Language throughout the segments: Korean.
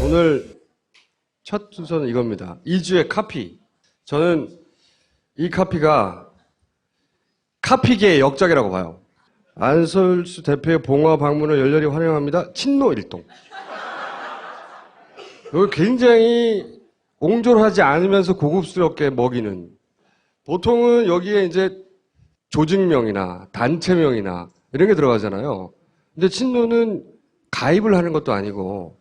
오늘 첫 순서는 이겁니다. 이주의 카피. 저는 이 카피가 카피계의 역작이라고 봐요. 안철수 대표의 봉화 방문을 열렬히 환영합니다. 친노 일동. 여기 굉장히 옹졸하지 않으면서 고급스럽게 먹이는. 보통은 여기에 이제 조직명이나 단체명이나 이런 게 들어가잖아요. 근데 친노는 가입을 하는 것도 아니고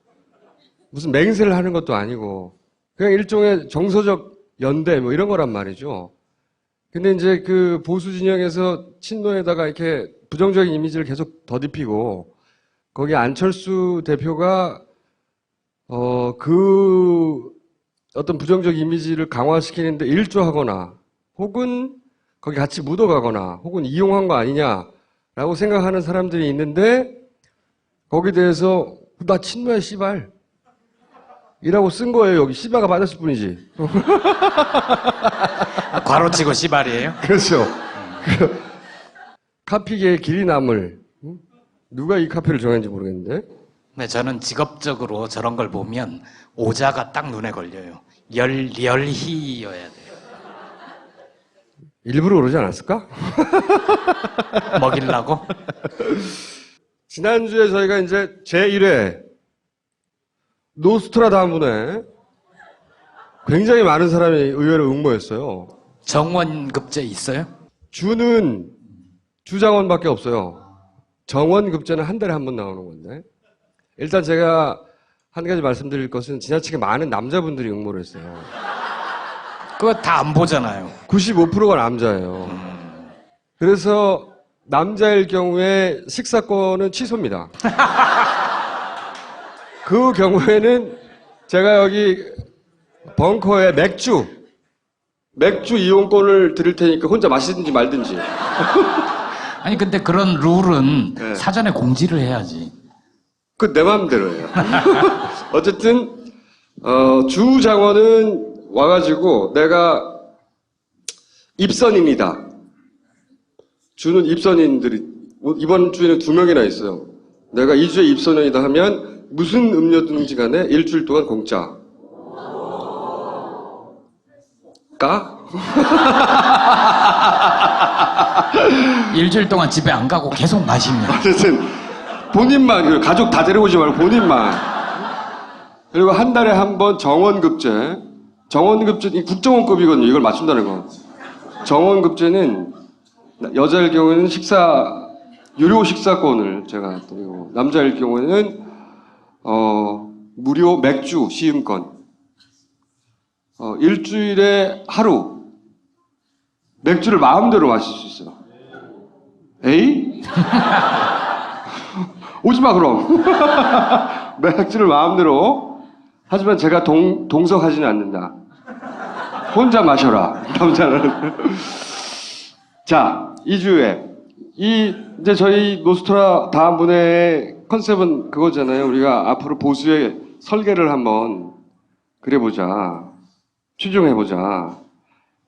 무슨 맹세를 하는 것도 아니고 그냥 일종의 정서적 연대 뭐 이런 거란 말이죠. 근데 이제 그 보수 진영에서 친노에다가 이렇게 부정적인 이미지를 계속 더딥히고 거기 안철수 대표가 그 어떤 부정적 이미지를 강화시키는데 일조하거나 혹은 거기 같이 묻어가거나 혹은 이용한 거 아니냐라고 생각하는 사람들이 있는데 거기에 대해서 나 친노야 씨발 이라고 쓴 거예요. 여기 씨발가 맞았을 뿐이지. 괄호치고 씨발이에요? 그렇죠. 카피계의 길이 남을 누가 이 카피를 정했는지 모르겠는데. 네, 저는 직업적으로 저런 걸 보면 오자가 딱 눈에 걸려요. 열희여야 돼요. 일부러 그러지 않았을까? 먹이려고? 지난주에 저희가 이제 제1회 노스트라다문에 굉장히 많은 사람이 의외로 응모했어요. 정원급제 있어요? 주는 주장원밖에 없어요. 정원급제는 한 달에 한 번 나오는 건데. 일단 제가 한 가지 말씀드릴 것은 지나치게 많은 남자분들이 응모를 했어요. 그거 다 안 보잖아요. 95%가 남자예요. 그래서 남자일 경우에 식사권은 취소입니다. 그 경우에는 제가 여기 벙커에 맥주 이용권을 드릴 테니까 혼자 마시든지 말든지. 아니 근데 그런 룰은 네. 사전에 공지를 해야지. 그 내 마음대로예요. 어쨌든 주 장원은 와가지고 내가 입선입니다. 주는 입선인들이 이번 주에는 2명이나 있어요. 내가 2주에 입선인이다 하면 무슨 음료든지 간에 일주일 동안 공짜. 까? 일주일 동안 집에 안 가고 계속 마시면. 어쨌든 본인만, 가족 다 데려오지 말고 본인만. 그리고 한 달에 한 번 정원급제. 정원급제, 국정원급이거든요. 이걸 맞춘다는 건. 정원급제는 여자일 경우에는 유료 식사권을 제가 드리고, 남자일 경우에는 무료 맥주 시음권. 일주일에 하루 맥주를 마음대로 마실 수 있어요. 에이? 오지마 그럼. 맥주를 마음대로. 하지만 제가 동석하지는 않는다. 혼자 마셔라. 남자는. 자, 2주에 이제 저희 노스트라 다음 분의 컨셉은 그거잖아요. 우리가 앞으로 보수의 설계를 한번 그려보자. 추정해보자.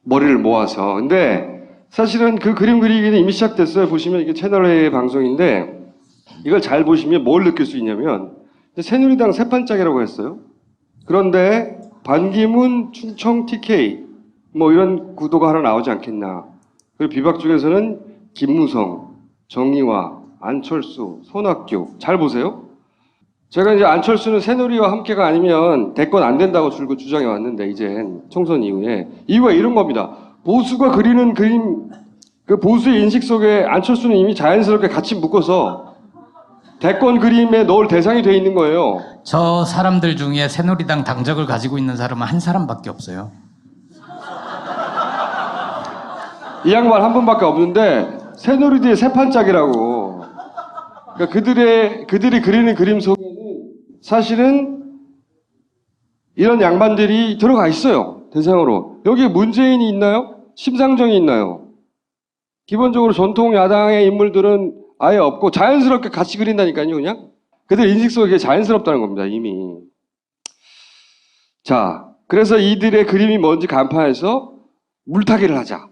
머리를 모아서. 근데 사실은 그 그림 그리기는 이미 시작됐어요. 보시면 이게 채널A 방송인데 이걸 잘 보시면 뭘 느낄 수 있냐면 새누리당 세판짝이라고 했어요. 그런데 반기문, 충청 TK 뭐 이런 구도가 하나 나오지 않겠나. 그리고 비박 쪽에서는 김무성, 정의화, 안철수, 손학규. 잘 보세요. 제가 이제 안철수는 새누리와 함께가 아니면 대권 안 된다고 줄곧 주장해 왔는데 이젠 총선 이후에 이유가 이런 겁니다. 보수가 그리는 그림, 그 보수의 인식 속에 안철수는 이미 자연스럽게 같이 묶어서 대권 그림에 넣을 대상이 돼 있는 거예요. 저 사람들 중에 새누리당 당적을 가지고 있는 사람은 한 사람밖에 없어요. 이 양반 한 분밖에 없는데 새누리당의 세판짝이라고. 그러니까 그들이 그리는 그림 속에는 사실은 이런 양반들이 들어가 있어요. 대상으로. 여기에 문재인이 있나요? 심상정이 있나요? 기본적으로 전통 야당의 인물들은 아예 없고 자연스럽게 같이 그린다니까요. 그냥. 그들 인식 속에 자연스럽다는 겁니다. 이미. 자, 그래서 이들의 그림이 뭔지 간파해서 물타기를 하자.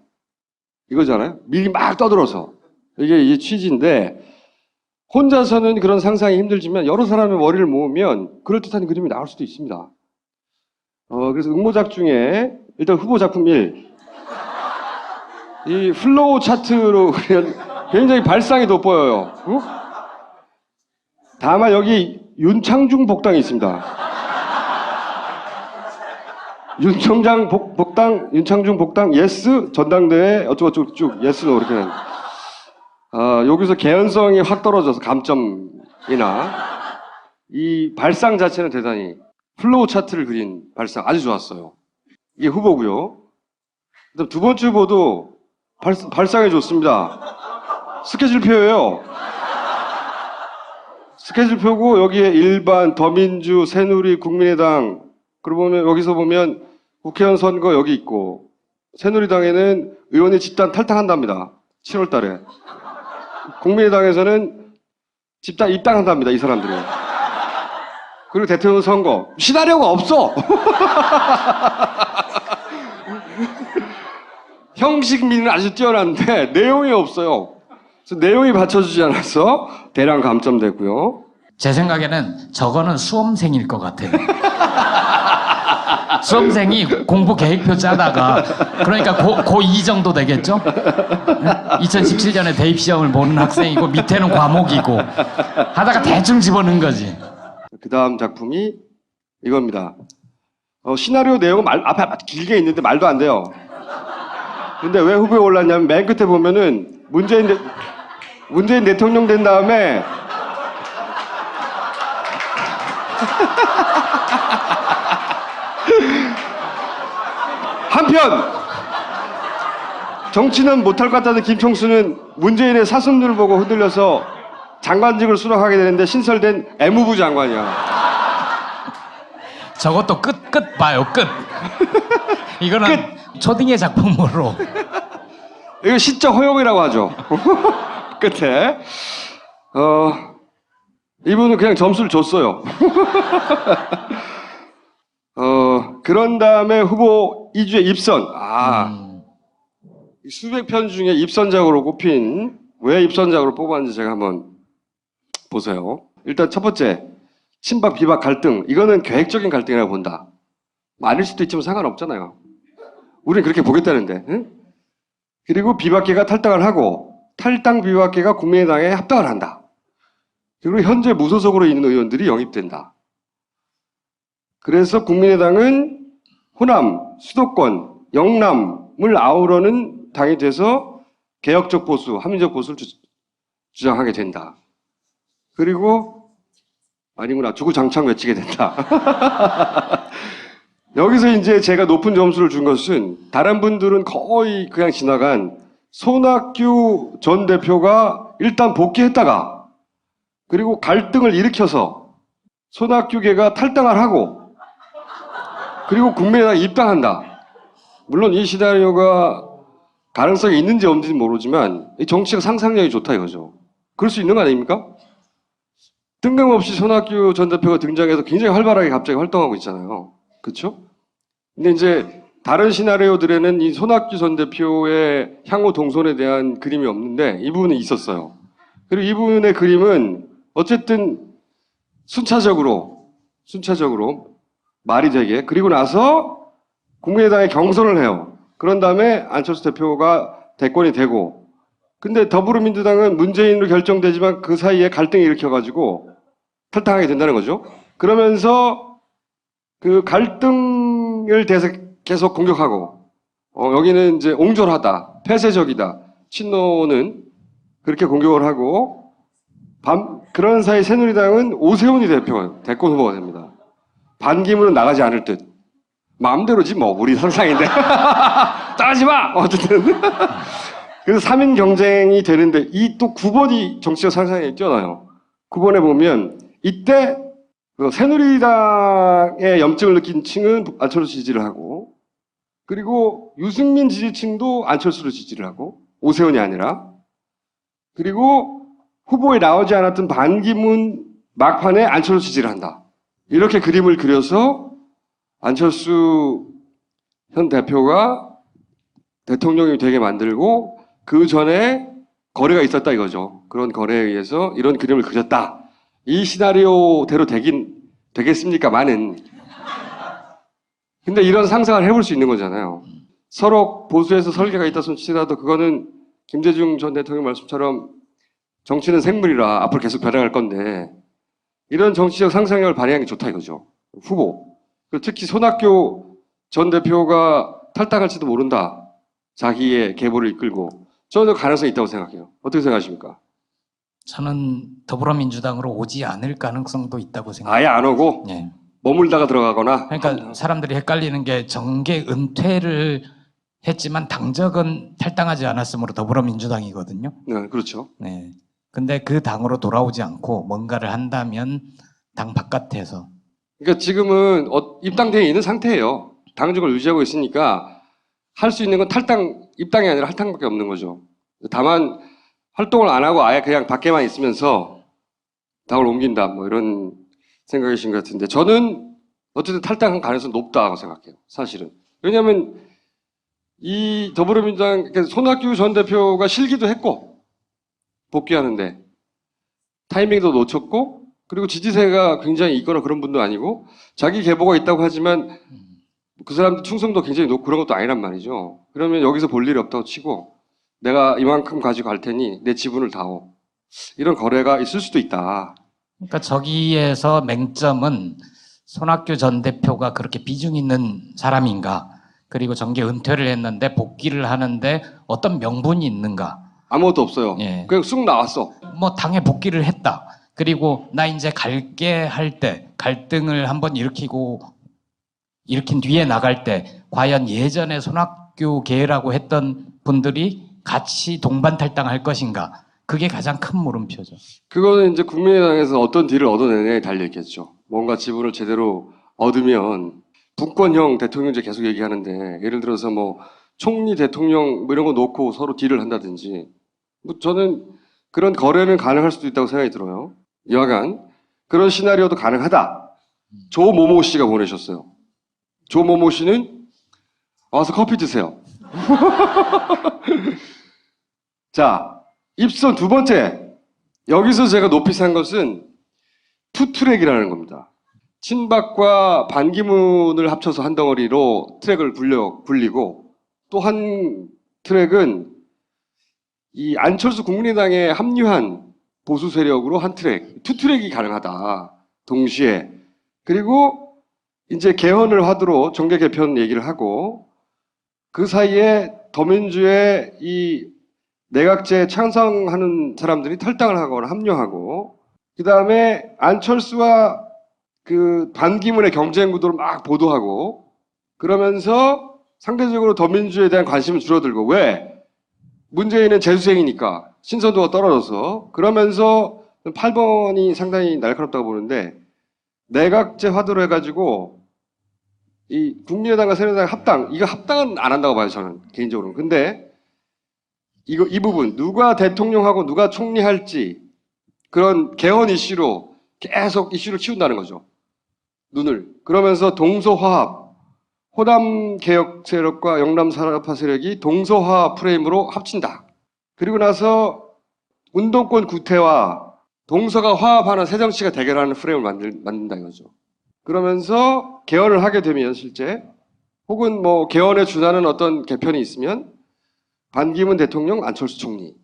이거잖아요. 미리 막 떠들어서. 이게 취지인데 혼자서는 그런 상상이 힘들지만 여러 사람의 머리를 모으면 그럴듯한 그림이 나올 수도 있습니다. 그래서 응모작 중에 일단 후보 작품 1. 이 플로우 차트로 굉장히 발상이 돋보여요. 어? 다만 여기 윤창중 복당이 있습니다. 윤창중 복당, 예스, 전당대회, 어쩌고저쩌고 쭉, 예스, 노, 이렇게. 여기서 개연성이 확 떨어져서 감점이나, 이 발상 자체는 대단히, 플로우 차트를 그린 발상 아주 좋았어요. 이게 후보고요. 그다음 두 번째 후보도 발상이 좋습니다. 스케줄표예요. 스케줄표고, 여기에 일반, 더민주, 새누리, 국민의당, 그러고 보면, 여기서 보면 국회의원 선거 여기 있고, 새누리당에는 의원이 집단 탈당한답니다. 7월 달에. 국민의당에서는 집단 입당한답니다, 이 사람들이. 그리고 대통령 선거. 시나리오가 없어! 형식미는 아주 뛰어난데, 내용이 없어요. 그래서 내용이 받쳐주지 않아서 대량 감점됐고요. 제 생각에는 저거는 수험생일 것 같아요. 수험생이 공부 계획표 짜다가 그러니까 고2 정도 되겠죠? 2017년에 대입 시험을 보는 학생이고 밑에는 과목이고 하다가 대충 집어넣은 거지. 그 다음 작품이 이겁니다. 시나리오 내용은 앞에 길게 있는데 말도 안 돼요. 근데 왜 후보에 올랐냐면 맨 끝에 보면은 문재인 대통령 된 다음에 한편 정치는 못할 것 같다는 김총수는 문재인의 사슴눈을 보고 흔들려서 장관직을 수락하게 되는데 신설된 애무부 장관이야. 저것도 끝 봐요, 끝. 이거는 초딩의 작품으로. 이거 시적 허용이라고 하죠. 끝에. 이분은 그냥 점수를 줬어요. 그런 다음에 후보 2주에 입선. 수백 편 중에 입선작으로 꼽힌, 왜 입선작으로 뽑았는지 제가 한번 보세요. 일단 첫 번째, 친박, 비박 갈등. 이거는 계획적인 갈등이라고 본다. 아닐 수도 있지만 상관없잖아요. 우리는 그렇게 보겠다는데. 응? 그리고 비박계가 탈당을 하고, 탈당 비박계가 국민의당에 합당을 한다. 그리고 현재 무소속으로 있는 의원들이 영입된다. 그래서 국민의당은 호남, 수도권, 영남을 아우르는 당이 돼서 개혁적 보수, 합리적 보수를 주장하게 된다. 그리고 아니구나, 주구장창 외치게 된다. 여기서 이제 제가 높은 점수를 준 것은 다른 분들은 거의 그냥 지나간 손학규 전 대표가 일단 복귀했다가 그리고 갈등을 일으켜서 손학규계가 탈당을 하고 그리고 국민의당에 입당한다. 물론 이 시나리오가 가능성이 있는지 없는지는 모르지만 이 정치가 상상력이 좋다 이거죠. 그럴 수 있는 거 아닙니까? 뜬금없이 손학규 전 대표가 등장해서 굉장히 활발하게 갑자기 활동하고 있잖아요. 그렇죠? 근데 이제 다른 시나리오들에는 이 손학규 전 대표의 향후 동선에 대한 그림이 없는데 이 부분은 있었어요. 그리고 이 부분의 그림은 어쨌든 순차적으로 말이 되게 그리고 나서 국민의당에 경선을 해요. 그런 다음에 안철수 대표가 대권이 되고 근데 더불어민주당은 문재인으로 결정되지만 그 사이에 갈등이 일으켜가지고 탈당하게 된다는 거죠. 그러면서 그 갈등을 계속 공격하고 여기는 이제 옹졸하다, 폐쇄적이다, 친노는 그렇게 공격을 하고 그런 사이 새누리당은 오세훈이 대권 후보가 됩니다. 반기문은 나가지 않을 듯. 마음대로지 뭐 우리 상상인데 따라하지 마. 어쨌든 그래서 3인 경쟁이 되는데 이 또 9번이 정치적 상상에 뛰어나요. 9번에 보면 이때 새누리당의 염증을 느낀 층은 안철수 지지를 하고 그리고 유승민 지지층도 안철수를 지지를 하고 오세훈이 아니라 그리고 후보에 나오지 않았던 반기문 막판에 안철수 지지를 한다. 이렇게 그림을 그려서 안철수 현 대표가 대통령이 되게 만들고 그 전에 거래가 있었다 이거죠. 그런 거래에 의해서 이런 그림을 그렸다. 이 시나리오대로 되겠습니까? 많은. 근데 이런 상상을 해볼 수 있는 거잖아요. 서로 보수에서 설계가 있다 손치더라도 그거는 김대중 전 대통령 말씀처럼 정치는 생물이라 앞으로 계속 변해갈 건데 이런 정치적 상상력을 발휘하는 게 좋다 이거죠. 후보. 그리고 특히 손학규 전 대표가 탈당할지도 모른다. 자기의 계보를 이끌고. 저는 가능성이 있다고 생각해요. 어떻게 생각하십니까? 저는 더불어민주당으로 오지 않을 가능성도 있다고 생각해요. 아예 안 오고 예. 머물다가 들어가거나. 그러니까 사람들이 헷갈리는 게 정계 은퇴를 했지만 당적은 탈당하지 않았으므로 더불어민주당이거든요. 네, 그렇죠. 네. 근데 그 당으로 돌아오지 않고 뭔가를 한다면 당 바깥에서. 그러니까 지금은 입당돼 있는 상태예요. 당적을 유지하고 있으니까 할 수 있는 건 입당이 아니라 할당밖에 없는 거죠. 다만 활동을 안 하고 아예 그냥 밖에만 있으면서 당을 옮긴다 뭐 이런 생각이신 것 같은데 저는 어쨌든 탈당한 가능성이 높다고 생각해요. 사실은. 왜냐하면 이 더불어민주당 손학규 전 대표가 실기도 했고 복귀하는데 타이밍도 놓쳤고 그리고 지지세가 굉장히 있거나 그런 분도 아니고 자기 계보가 있다고 하지만 그 사람들 충성도 굉장히 높고 그런 것도 아니란 말이죠. 그러면 여기서 볼 일이 없다고 치고 내가 이만큼 가지고 갈 테니 내 지분을 다오. 이런 거래가 있을 수도 있다. 그러니까 저기에서 맹점은 손학규 전 대표가 그렇게 비중 있는 사람인가, 그리고 정계 은퇴를 했는데 복귀를 하는데 어떤 명분이 있는가. 아무것도 없어요. 예. 그냥 쑥 나왔어. 뭐 당에 복귀를 했다. 그리고 나 이제 갈게 할 때 갈등을 한번 일으킨 뒤에 나갈 때 과연 예전에 손학규 계라고 했던 분들이 같이 동반 탈당할 것인가. 그게 가장 큰 물음표죠. 그거는 이제 국민의당에서 어떤 딜을 얻어내냐에 달려있겠죠. 뭔가 지분을 제대로 얻으면 분권형 대통령제 계속 얘기하는데 예를 들어서 뭐 총리 대통령 뭐 이런 거 놓고 서로 딜을 한다든지 뭐 저는 그런 거래는 가능할 수도 있다고 생각이 들어요. 여하간 그런 시나리오도 가능하다. 조모모 씨가 보내셨어요. 조모모 씨는 와서 커피 드세요. 자, 입선 두 번째. 여기서 제가 높이 산 것은 투트랙이라는 겁니다. 친박과 반기문을 합쳐서 한 덩어리로 트랙을 굴리고 또 한 트랙은 이 안철수 국민의당에 합류한 보수 세력으로 한 트랙, 투트랙이 가능하다. 동시에. 그리고 이제 개헌을 하도록 정계 개편 얘기를 하고 그 사이에 더민주의 이 내각제 찬성하는 사람들이 탈당을 하거나 합류하고 그 다음에 안철수와 그 반기문의 경쟁 구도를 막 보도하고 그러면서 상대적으로 더민주에 대한 관심은 줄어들고 왜? 문재인은 재수생이니까 신선도가 떨어져서 그러면서 8번이 상당히 날카롭다고 보는데 내각제 화두로 해가지고 이 국민의당과 새누리당 합당 이거 합당은 안 한다고 봐요 저는 개인적으로는. 근데 이 부분 누가 대통령하고 누가 총리할지 그런 개헌 이슈로 계속 이슈를 키운다는 거죠. 눈을. 그러면서 동서화합 호남 개혁 세력과 영남 산업화 세력이 동서화합 프레임으로 합친다. 그리고 나서 운동권 구태와 동서가 화합하는 새정치가 대결하는 프레임을 만든다 이거죠. 그러면서 개헌을 하게 되면 실제 혹은 뭐 개헌에 준하는 어떤 개편이 있으면 반기문 대통령, 안철수 총리.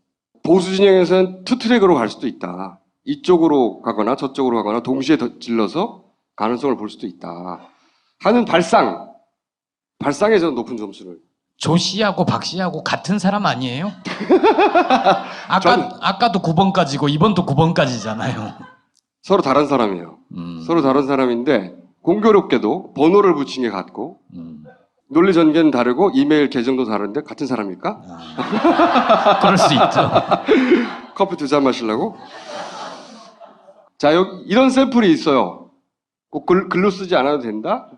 보수 진영에서는 투트랙으로 갈 수도 있다. 이쪽으로 가거나 저쪽으로 가거나 동시에 질러서 가능성을 볼 수도 있다. 하는 발상에 저는 높은 점수를. 조 씨하고 박 씨하고 같은 사람 아니에요? 아까도 9번까지고 이번도 9번까지잖아요. 서로 다른 사람이에요. 서로 다른 사람인데 공교롭게도 번호를 붙인 게 같고 논리 전개는 다르고 이메일 계정도 다른데 같은 사람일까? 그럴 수 있죠. 커피 2잔 마시려고? 자, 여기 이런 샘플이 있어요. 꼭 글로 쓰지 않아도 된다?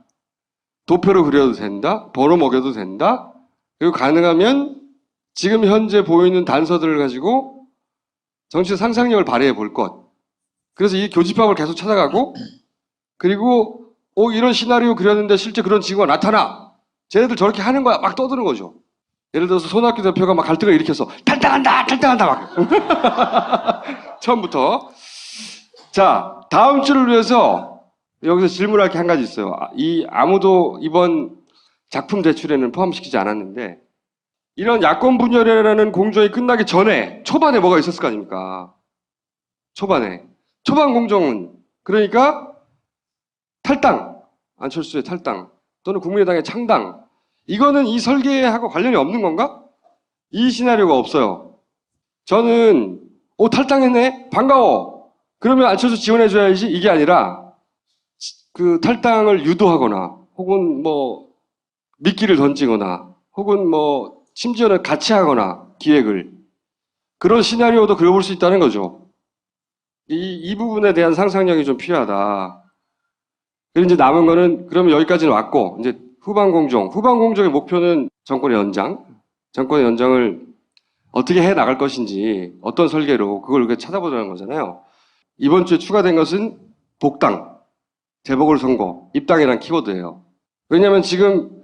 도표로 그려도 된다? 번호 먹여도 된다? 그리고 가능하면 지금 현재 보이는 단서들을 가지고 정치 상상력을 발휘해 볼 것. 그래서 이 교집합을 계속 찾아가고 그리고 이런 시나리오 그렸는데 실제 그런 징후가 나타나. 쟤네들 저렇게 하는 거야. 막 떠드는 거죠. 예를 들어서 손학규 대표가 막 갈등을 일으켜서 탈당한다, 탈당한다 막 처음부터. 자, 다음 주를 위해서 여기서 질문할 게 한 가지 있어요. 아무도 이번 작품 제출에는 포함시키지 않았는데 이런 야권 분열이라는 공정이 끝나기 전에 초반에 뭐가 있었을 거 아닙니까? 초반 공정은 그러니까 탈당, 안철수의 탈당 또는 국민의당의 창당, 이거는 이 설계하고 관련이 없는 건가? 이 시나리오가 없어요. 저는 탈당했네? 반가워. 그러면 안철수 지원해줘야지, 이게 아니라 그 탈당을 유도하거나 혹은 뭐 미끼를 던지거나 혹은 뭐 심지어는 같이 하거나 기획을, 그런 시나리오도 그려볼 수 있다는 거죠. 이 부분에 대한 상상력이 좀 필요하다. 그리고 이제 남은 거는 그러면 여기까지는 왔고, 이제 후반 공정의 목표는 정권의 연장을 어떻게 해 나갈 것인지, 어떤 설계로 그걸 이렇게 찾아보자는 거잖아요. 이번 주에 추가된 것은 복당, 재보궐선거, 입당이라는 키워드예요. 왜냐하면 지금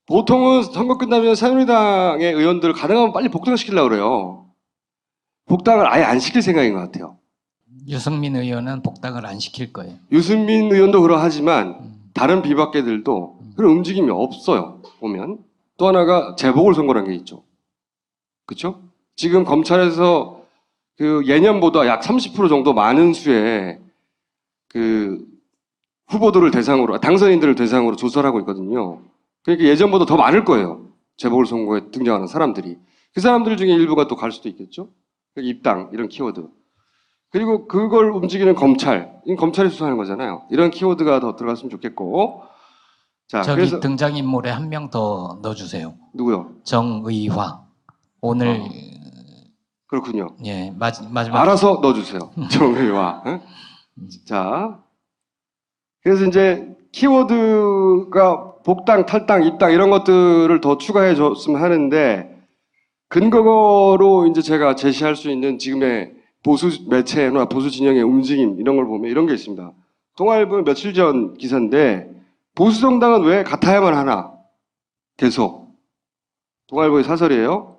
보통은 선거 끝나면 새누리당의 의원들을 가능하면 빨리 복당시키려고 그래요. 복당을 아예 안 시킬 생각인 것 같아요. 유승민 의원은 복당을 안 시킬 거예요. 유승민 의원도 그러하지만 다른 비박계들도 그런 움직임이 없어요. 보면 또 하나가 재보궐선거라는 게 있죠. 그렇죠? 지금 검찰에서 그 예년보다 약 30% 정도 많은 수의 그 후보들을 대상으로, 당선인들을 대상으로 조사를 하고 있거든요. 그러니까 예전보다 더 많을 거예요. 재보궐선거에 등장하는 사람들이. 그 사람들 중에 일부가 또 갈 수도 있겠죠. 입당, 이런 키워드. 그리고 그걸 움직이는 검찰. 이건 검찰이 수사하는 거잖아요. 이런 키워드가 더 들어갔으면 좋겠고. 자, 저기 그래서 등장인물에 한 명 더 넣어주세요. 누구요? 정의화. 오늘 그렇군요. 예 마지막. 알아서 넣어주세요. 정의화. 응? 자, 그래서 이제 키워드가 복당, 탈당, 입당 이런 것들을 더 추가해 줬으면 하는데, 근거로 이제 제가 제시할 수 있는 지금의 보수 매체나 보수 진영의 움직임, 이런 걸 보면 이런 게 있습니다. 동아일보 며칠 전 기사인데, 보수 정당은 왜 같아야만 하나? 계속. 동아일보의 사설이에요.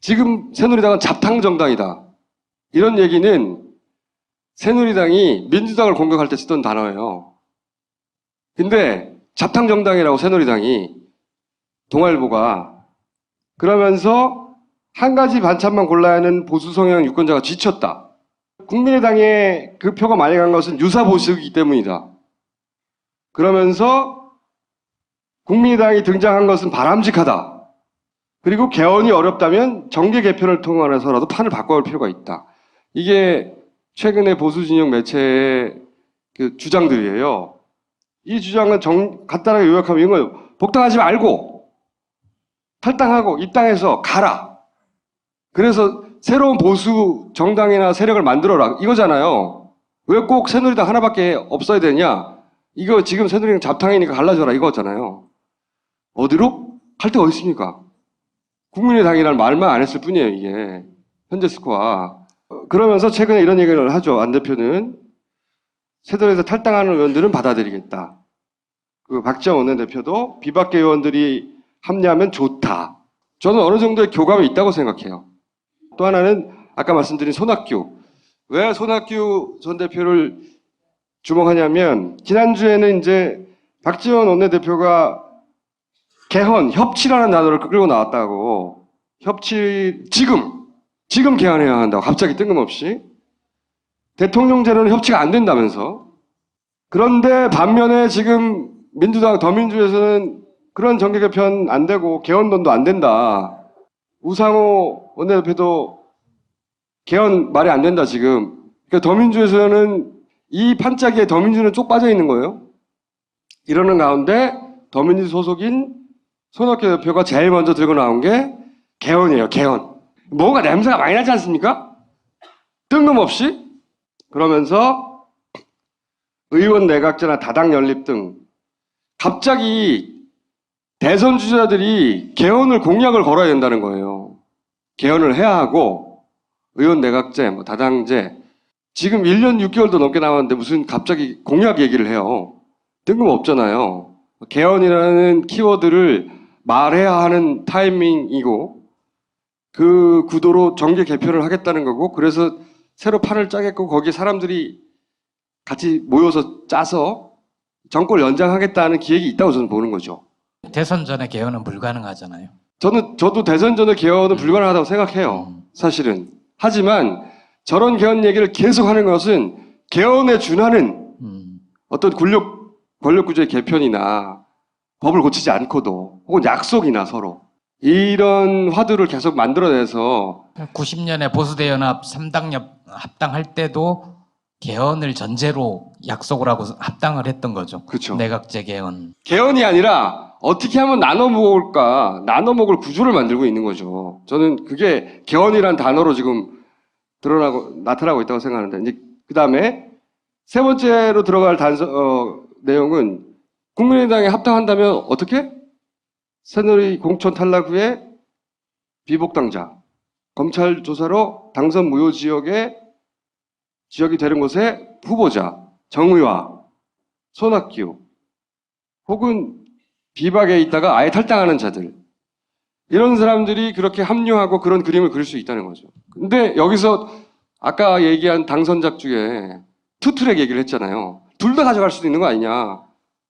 지금 새누리당은 잡탕 정당이다. 이런 얘기는 새누리당이 민주당을 공격할 때 쓰던 단어예요. 근데 잡탕 정당이라고 새누리당이, 동아일보가 그러면서 한 가지 반찬만 골라야 하는 보수 성향 유권자가 지쳤다. 국민의당에 그 표가 많이 간 것은 유사 보수이기 때문이다. 그러면서 국민의당이 등장한 것은 바람직하다. 그리고 개헌이 어렵다면 정계 개편을 통해서라도 판을 바꿔올 필요가 있다. 이게 최근에 보수 진영 매체의 그 주장들이에요. 이 주장은 간단하게 요약하면 이런 거예요. 복당하지 말고 탈당하고 입당해서 가라. 그래서 새로운 보수 정당이나 세력을 만들어라. 이거잖아요. 왜 꼭 새누리당 하나밖에 없어야 되냐? 이거 지금 새누리당 잡탕이니까 갈라져라 이거잖아요. 어디로? 갈 데가 어디 있습니까? 국민의당이라는 말만 안 했을 뿐이에요, 이게. 현재 스코어. 그러면서 최근에 이런 얘기를 하죠. 안 대표는 새누리당에서 탈당하는 의원들은 받아들이겠다. 그 박지원 원내대표도 비박계 의원들이 합류하면 좋다. 저는 어느 정도의 교감이 있다고 생각해요. 또 하나는 아까 말씀드린 손학규. 왜 손학규 전 대표를 주목하냐면, 지난주에는 이제 박지원 원내대표가 개헌, 협치라는 단어를 끌고 나왔다고. 협치, 지금 개헌해야 한다고. 갑자기 뜬금없이. 대통령제로는 협치가 안 된다면서. 그런데 반면에 지금 민주당, 더민주에서는 그런 정계 개편 안 되고 개헌론도 안 된다. 우상호 원내대표도 개헌 말이 안 된다, 지금. 그러니까 더민주에서는 이 판짜기에 더민주는 쪽 빠져 있는 거예요. 이러는 가운데 더민주 소속인 손학규 대표가 제일 먼저 들고 나온 게 개헌이에요, 개헌. 뭔가 냄새가 많이 나지 않습니까? 뜬금없이? 그러면서 의원 내각제나 다당 연립 등 갑자기 대선 주자들이 개헌을 공약을 걸어야 된다는 거예요. 개헌을 해야 하고 의원 내각제, 뭐 다당제, 지금 1년 6개월도 넘게 남았는데 무슨 갑자기 공약 얘기를 해요. 뜬금없잖아요. 개헌이라는 키워드를 말해야 하는 타이밍이고 그 구도로 정계 개편을 하겠다는 거고 그래서 새로 판을 짜겠고 거기에 사람들이 같이 모여서 짜서 정권을 연장하겠다는 기획이 있다고 저는 보는 거죠. 대선 전에 개헌은 불가능하잖아요. 저도 대선 전에 개헌은 불가능하다고 생각해요. 사실은. 하지만 저런 개헌 얘기를 계속 하는 것은 개헌에 준하는 어떤 권력 구조의 개편이나 법을 고치지 않고도 혹은 약속이나 서로 이런 화두를 계속 만들어내서 90년에 보수대연합 3당 합당할 때도 개헌을 전제로 약속을 하고 합당을 했던 거죠. 그렇죠. 내각제 개헌. 개헌이 아니라 어떻게 하면 나눠 먹을까, 나눠 먹을 구조를 만들고 있는 거죠. 저는 그게 개헌이란 단어로 지금 나타나고 있다고 생각하는데, 이제 그 다음에 세 번째로 들어갈 내용은 국민의당에 합당한다면 어떻게? 새누리 공천 탈락 후에 비복당자, 검찰 조사로 당선 무효 지역이 되는 곳에 후보자, 정의와 손학규, 혹은 비박에 있다가 아예 탈당하는 자들 이런 사람들이 그렇게 합류하고 그런 그림을 그릴 수 있다는 거죠. 근데 여기서 아까 얘기한 당선작 중에 투트랙 얘기를 했잖아요. 둘 다 가져갈 수도 있는 거 아니냐.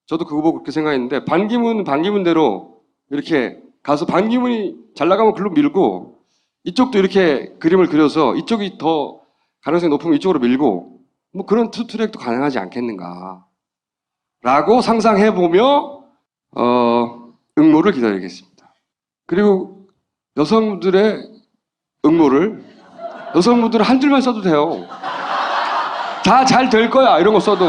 저도 그거 보고 그렇게 생각했는데 반기문대로 이렇게 가서 반기문이 잘 나가면 글로 밀고 이쪽도 이렇게 그림을 그려서 이쪽이 더 가능성이 높으면 이쪽으로 밀고 뭐 그런 투트랙도 가능하지 않겠는가 라고 상상해보며 응모를 기다리겠습니다. 그리고 여성분들의 여성분들은 한 줄만 써도 돼요. 다 잘 될 거야 이런 거 써도.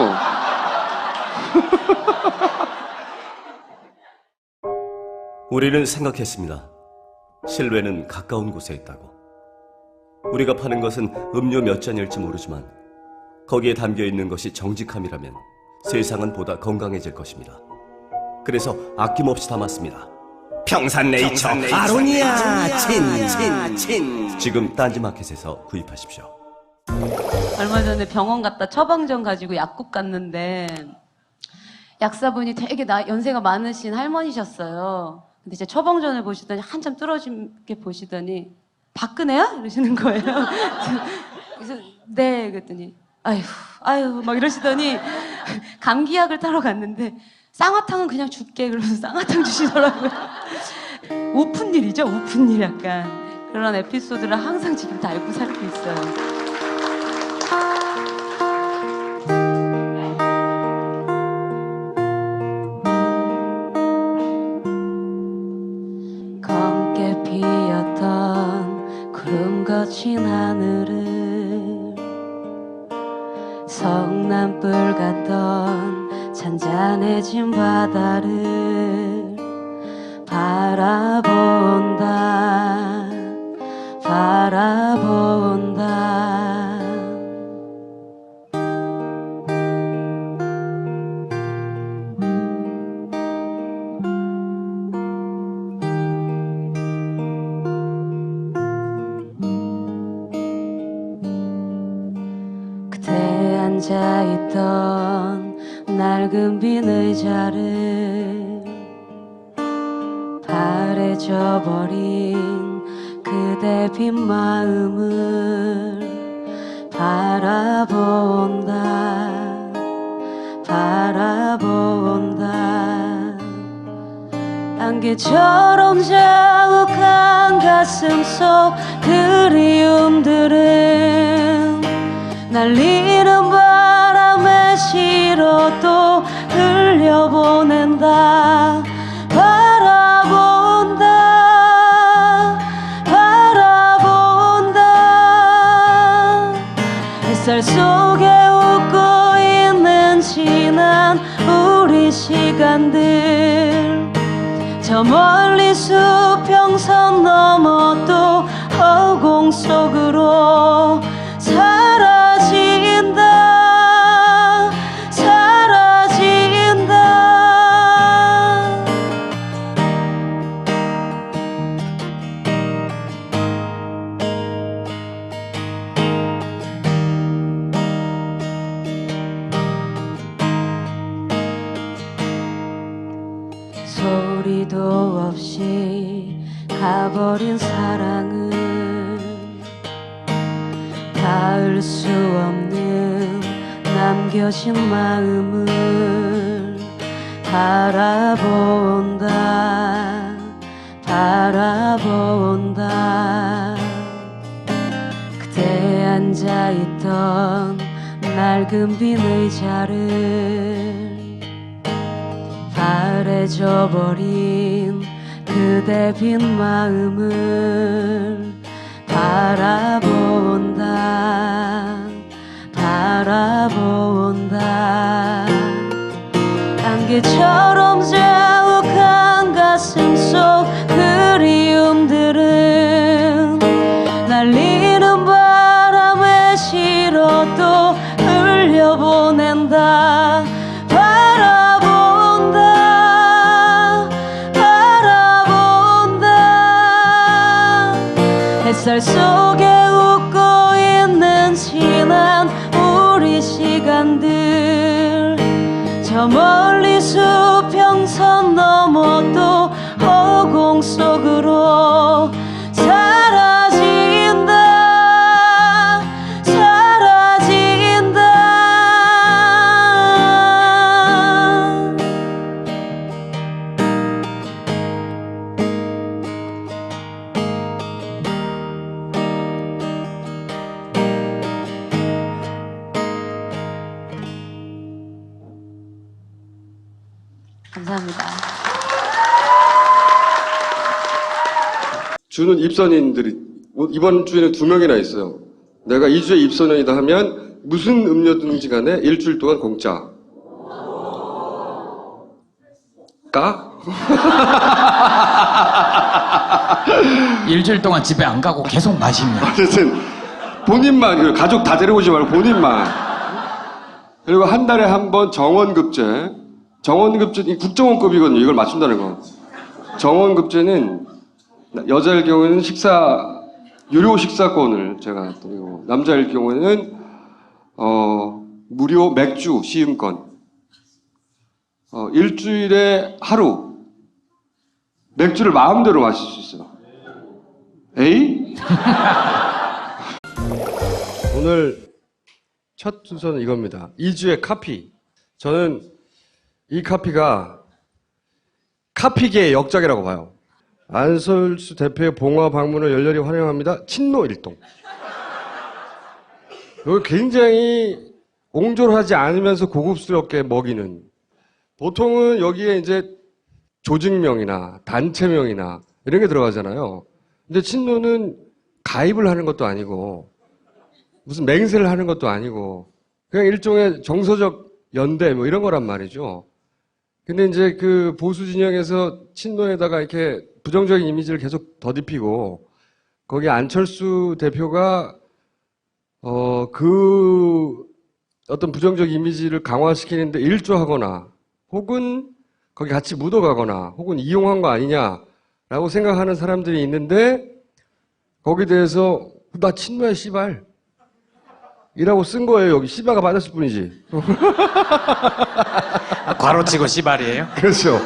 우리는 생각했습니다. 실외는 가까운 곳에 있다고. 우리가 파는 것은 음료 몇 잔일지 모르지만 거기에 담겨있는 것이 정직함이라면 세상은 보다 건강해질 것입니다. 그래서 아낌없이 담았습니다. 평산네이처 아로니아 친. 지금 딴지마켓에서 구입하십시오. 얼마 전에 병원 갔다 처방전 가지고 약국 갔는데 약사분이 되게 연세가 많으신 할머니셨어요. 근데 제 처방전을 보시더니 한참 뚫어지게 보시더니 박근혜야? 이러시는 거예요. 그래서 네 그랬더니 아유 막 이러시더니 감기약을 타러 갔는데 쌍화탕은 그냥 줄게 그러면서 쌍화탕 주시더라고요. 우픈 일이죠, 우픈 일 약간. 그런 에피소드를 항상 지금 다 알고 살고 있어요. 검게 피었던 구름 거친 하늘을 성남불 같던 잔잔해진 바다를 바라본다. 그때 앉아있던 낡은 빈 의자를 바래져 버린 그대 빈 마음을 바라본다. 안개처럼 자욱한 가슴 속 그리움들은 날리는 바람에 실어도 흘려보낸다. 바라본다. 햇살 속에 웃고 있는 지난 우리 시간들 저 멀리 수평선 넘어 또 허공 속으로 사라진다. 소리 소리도 없이 가버린 사랑은 닿을 수 없는 남겨진 마음을 바라본다 바라본다. 그때 앉아있던 낡은 빈 의자를 바래져 버린 그대 빈 마음을 바라본다 바라본다. 안개처럼 자욱한 가슴 속 그리움들은 날리는 바람에 실어도 흘려보낸다. 바라본다 바라본다. 햇살 속에 웃고 있는 지난 우리 시간들 저 멀리 수평선 넘어도 허공 속으로 사라진다 사라진다. 감사합니다. 주는 입선인들이 이번 주에는 2명이나 있어요. 내가 2주에 입선인이다 하면 무슨 음료든지 간에 일주일 동안 공짜. 까? 일주일 동안 집에 안 가고 계속 마시면. 어쨌든 본인만, 그리고 가족 다 데려오지 말고 본인만. 그리고 한 달에 한 번 정원급제. 정원급제 국정원급이거든요. 이걸 맞춘다는 거. 정원급제는 여자일 경우에는 유료 식사권을 제가 드리고, 남자일 경우에는 무료 맥주 시음권. 일주일에 하루 맥주를 마음대로 마실 수 있어요. 에이? 오늘 첫 순서는 이겁니다. 2주의 카피. 저는 이 카피가 카피계의 역작이라고 봐요. 안설수 대표의 봉화 방문을 열렬히 환영합니다. 친노일동. 이걸 굉장히 옹졸하지 않으면서 고급스럽게 먹이는. 보통은 여기에 이제 조직명이나 단체명이나 이런 게 들어가잖아요. 근데 친노는 가입을 하는 것도 아니고 무슨 맹세를 하는 것도 아니고 그냥 일종의 정서적 연대 뭐 이런 거란 말이죠. 근데 이제 그 보수 진영에서 친노에다가 이렇게 부정적인 이미지를 계속 더딥히고 거기 안철수 대표가 그 어떤 부정적 이미지를 강화시키는데 일조하거나 혹은 거기 같이 묻어가거나 혹은 이용한 거 아니냐라고 생각하는 사람들이 있는데 거기에 대해서 나 친노야 씨발 이라고 쓴 거예요. 여기 씨바가 맞았을 뿐이지. 괄호치고 씨발이에요? 그렇죠.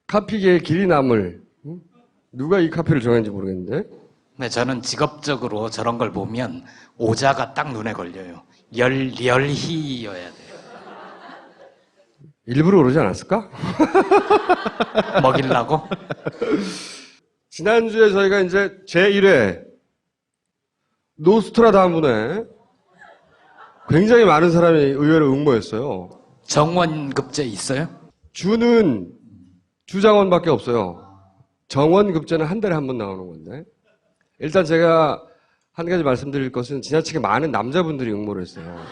카피계의 길이 남을 누가 이 카피를 정했는지 모르겠는데. 네, 저는 직업적으로 저런 걸 보면 오자가 딱 눈에 걸려요. 열희여야 돼요. 일부러 그러지 않았을까? 먹이려고? 지난주에 저희가 이제 제1회 노스트라다문에 굉장히 많은 사람이 의외로 응모했어요. 정원급제 있어요? 주는 주장원밖에 없어요. 정원급제는 한 달에 한 번 나오는 건데. 일단 제가 한 가지 말씀드릴 것은 지나치게 많은 남자분들이 응모를 했어요.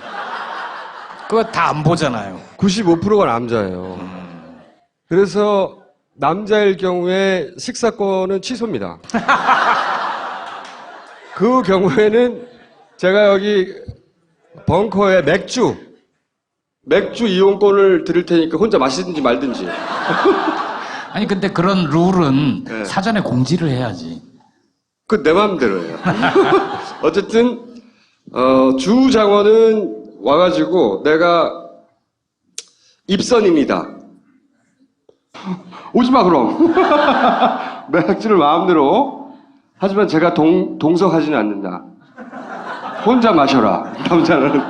그거 다 안 보잖아요. 95%가 남자예요. 그래서 남자일 경우에 식사권은 취소입니다. 그 경우에는 제가 여기 벙커에 맥주 이용권을 드릴 테니까 혼자 마시든지 말든지. 아니 근데 그런 룰은 네. 사전에 공지를 해야지. 그 내 마음대로예요. 어쨌든 주 장원은 와가지고 내가 입선입니다. 오지 마 그럼. 맥주를 마음대로. 하지만 제가 동석하지는 않는다. 혼자 마셔라. 남자는.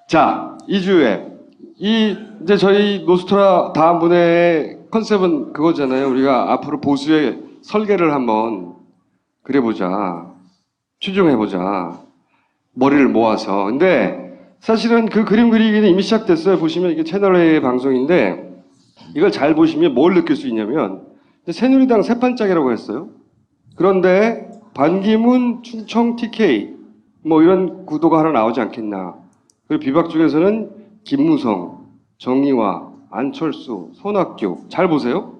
자, 2주에 이제 저희 노스트라 다음 분의 컨셉은 그거잖아요. 우리가 앞으로 보수의 설계를 한번 그려보자. 추종해보자. 머리를 모아서. 근데 사실은 그 그림 그리기는 이미 시작됐어요. 보시면 이게 채널A 방송인데 이걸 잘 보시면 뭘 느낄 수 있냐면 새누리당 세판짝이라고 했어요. 그런데 반기문, 충청 TK 뭐 이런 구도가 하나 나오지 않겠나. 그리고 비박 중에서는 김무성, 정의화, 안철수, 손학규 잘 보세요.